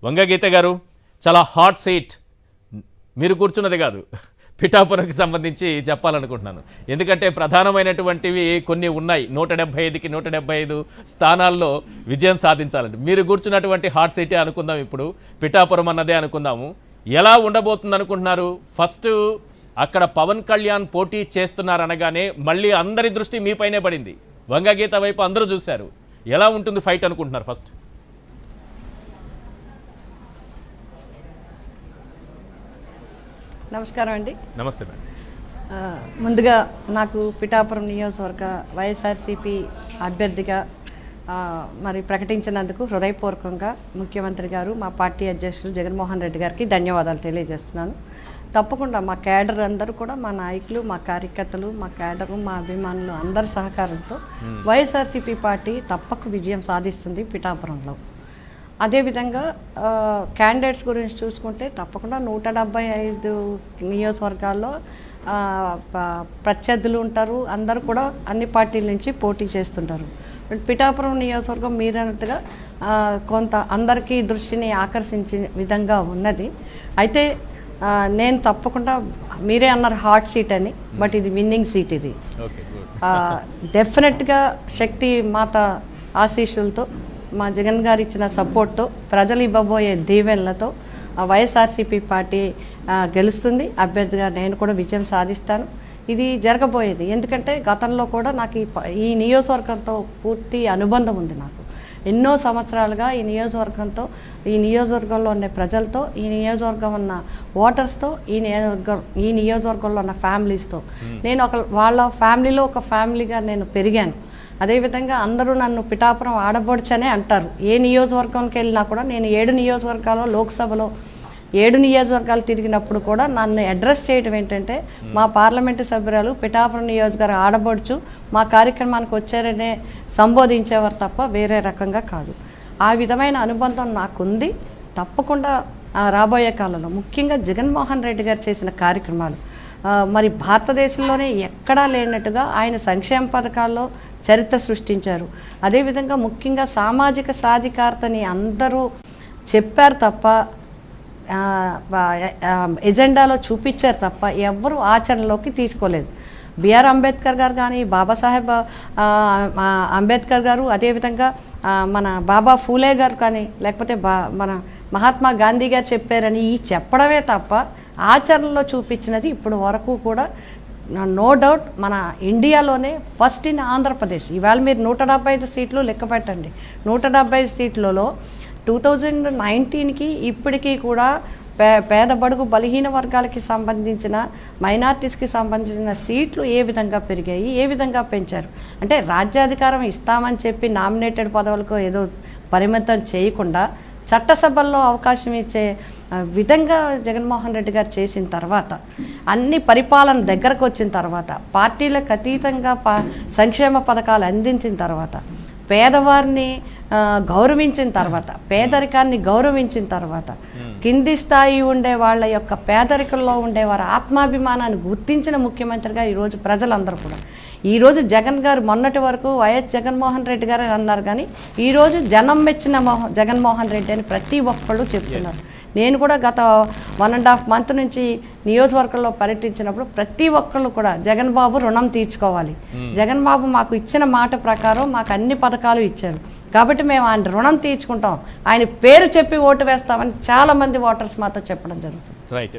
వంగగీత గారు చాలా hot seat, మీరు కూర్చున్నది కాదు, పిఠాపురంకి సంబంధించి చెప్పాలనుకుంటున్నాను. ఎందుకంటే ప్రధానమైనటువంటివి కొన్ని ఉన్నాయి. 175కి 175 స్థానాల్లో విజయం సాధించాలంటే మీరు కూర్చున్నటువంటి హాట్ సీటే అనుకుందాం. ఇప్పుడు పిఠాపురం అన్నదే అనుకుందాము. ఎలా ఉండబోతుంది అనుకుంటున్నారు? ఫస్ట్ అక్కడ పవన్ కళ్యాణ్ పోటీ చేస్తున్నారనగానే మళ్ళీ అందరి దృష్టి మీపైనే పడింది. వంగగీత వైపు అందరూ చూశారు. ఎలా ఉంటుంది ఫైట్ అనుకుంటున్నారు? ఫస్ట్ నమస్కారం అండి. నమస్తే మేడం. ముందుగా నాకు పిఠాపురం నియోజకవర్గ వైఎస్ఆర్సీపీ అభ్యర్థిగా మరి ప్రకటించినందుకు హృదయపూర్వకంగా ముఖ్యమంత్రి గారు, మా పార్టీ అధ్యక్షులు జగన్మోహన్ రెడ్డి గారికి ధన్యవాదాలు తెలియజేస్తున్నాను. తప్పకుండా మా క్యాడర్ అందరూ కూడా, మా నాయకులు, మా కార్యకర్తలు, మా క్యాడరు, మా అభిమానులు అందరి సహకారంతో వైఎస్ఆర్సీపీ పార్టీ తప్పక విజయం సాధిస్తుంది పిఠాపురంలో. అదేవిధంగా క్యాండిడేట్స్ గురించి చూసుకుంటే తప్పకుండా 175 నియోజకవర్గాల్లో ప్రత్యర్థులు ఉంటారు. అందరూ కూడా అన్ని పార్టీల నుంచి పోటీ చేస్తుంటారు. పిఠాపురం నియోజకవర్గం మీరన్నట్టుగా కొంత అందరికీ దృష్టిని ఆకర్షించే విధంగా ఉన్నది. అయితే నేను తప్పకుండా, మీరే అన్నారు హాట్ సీట్ అని, బట్ ఇది విన్నింగ్ సీట్. ఇది డెఫినెట్గా శక్తి మాత ఆశీస్సులతో, మా జగన్ గారు ఇచ్చిన సపోర్ట్తో, ప్రజలు ఇవ్వబోయే దీవెనలతో వైఎస్ఆర్సీపీ పార్టీ గెలుస్తుంది. అభ్యర్థిగా నేను కూడా విజయం సాధిస్తాను. ఇది జరగబోయేది. ఎందుకంటే గతంలో కూడా నాకు ఈ నియోజకవర్గంతో పూర్తి అనుబంధం ఉంది. నాకు ఎన్నో సంవత్సరాలుగా ఈ నియోజకవర్గంతో, ఈ నియోజకవర్గంలో ఉన్న ప్రజలతో, ఈ నియోజకవర్గం ఉన్న ఓటర్స్తో, ఈ నియోజకవర్గంలో ఉన్న ఫ్యామిలీస్తో, నేను వాళ్ళ ఫ్యామిలీలో ఒక ఫ్యామిలీగా నేను పెరిగాను. అదేవిధంగా అందరూ నన్ను పిఠాపురం ఆడబొడ్చనే అంటారు. ఏ నియోజకవర్గానికి వెళ్ళినా కూడా, నేను 7 నియోజకవర్గాల్లో లోక్సభలో 7 నియోజకవర్గాలు తిరిగినప్పుడు కూడా నన్ను అడ్రస్ చేయడం ఏంటంటే, మా పార్లమెంటు సభ్యురాలు పిఠాపురం నియోజకవర్గ ఆడబొడుచు, మా కార్యక్రమానికి వచ్చారనే సంబోధించేవారు తప్ప వేరే రకంగా కాదు. ఆ విధమైన అనుబంధం నాకుంది. తప్పకుండా రాబోయే కాలంలో ముఖ్యంగా జగన్మోహన్ రెడ్డి గారు చేసిన కార్యక్రమాలు మరి భారతదేశంలోనే ఎక్కడా లేనట్టుగా ఆయన సంక్షేమ పథకాల్లో చరిత్ర సృష్టించారు. అదేవిధంగా ముఖ్యంగా సామాజిక సాధికారతని అందరూ చెప్పారు తప్ప, ఎజెండాలో చూపించారు తప్ప ఎవ్వరూ ఆచరణలోకి తీసుకోలేదు. బిఆర్ అంబేద్కర్ గారు కానీ, బాబాసాహెబ్ అంబేద్కర్ గారు, అదేవిధంగా మన బాబా ఫూలే గారు కానీ, లేకపోతే మన మహాత్మా గాంధీ గారు చెప్పారని ఈ చెప్పడమే తప్ప ఆచరణలో చూపించినది ఇప్పుడు వరకు కూడా నో డౌట్ మన ఇండియాలోనే ఫస్ట్ ఇన్ ఆంధ్రప్రదేశ్. ఇవాళ మీరు 175 సీట్లు లెక్క పెట్టండి. 175 సీట్లలో 2019కి ఇప్పటికీ కూడా పేద బడుగు బలహీన వర్గాలకి సంబంధించిన, మైనార్టీస్కి సంబంధించిన సీట్లు ఏ విధంగా పెరిగాయి, ఏ విధంగా పెంచారు అంటే, రాజ్యాధికారం ఇస్తామని చెప్పి నామినేటెడ్ పదవులకు ఏదో పరిమితం చేయకుండా చట్టసభల్లో అవకాశం ఇచ్చే విధంగా జగన్మోహన్ రెడ్డి గారు చేసిన తర్వాత, అన్ని పరిపాలన దగ్గరకు వచ్చిన తర్వాత, పార్టీలకు అతీతంగా సంక్షేమ పథకాలు అందించిన తర్వాత, పేదవారిని గౌరవించిన తర్వాత, పేదరికాన్ని గౌరవించిన తర్వాత, కింది స్థాయి ఉండే వాళ్ళ యొక్క పేదరికంలో ఉండేవారి ఆత్మాభిమానాన్ని గుర్తించిన ముఖ్యమంత్రిగా ఈరోజు ప్రజలందరూ కూడా, ఈరోజు జగన్ గారు మొన్నటి వరకు వైఎస్ జగన్మోహన్ రెడ్డి గారు అన్నారు, కానీ ఈరోజు జనం మెచ్చిన జగన్మోహన్ రెడ్డి అని ప్రతి ఒక్కళ్ళు చెప్తున్నారు. నేను కూడా గత 1.5 మంత్ నుంచి నియోజకవర్గంలో పర్యటించినప్పుడు ప్రతి ఒక్కళ్ళు కూడా జగన్ బాబు రుణం తీర్చుకోవాలి, జగన్ బాబు మాకు ఇచ్చిన మాట ప్రకారం మాకు అన్ని పథకాలు ఇచ్చారు కాబట్టి మేము ఆయన రుణం తీర్చుకుంటాం, ఆయన పేరు చెప్పి ఓటు వేస్తామని చాలామంది ఓటర్స్ మాతో చెప్పడం జరుగుతుంది. రైట్.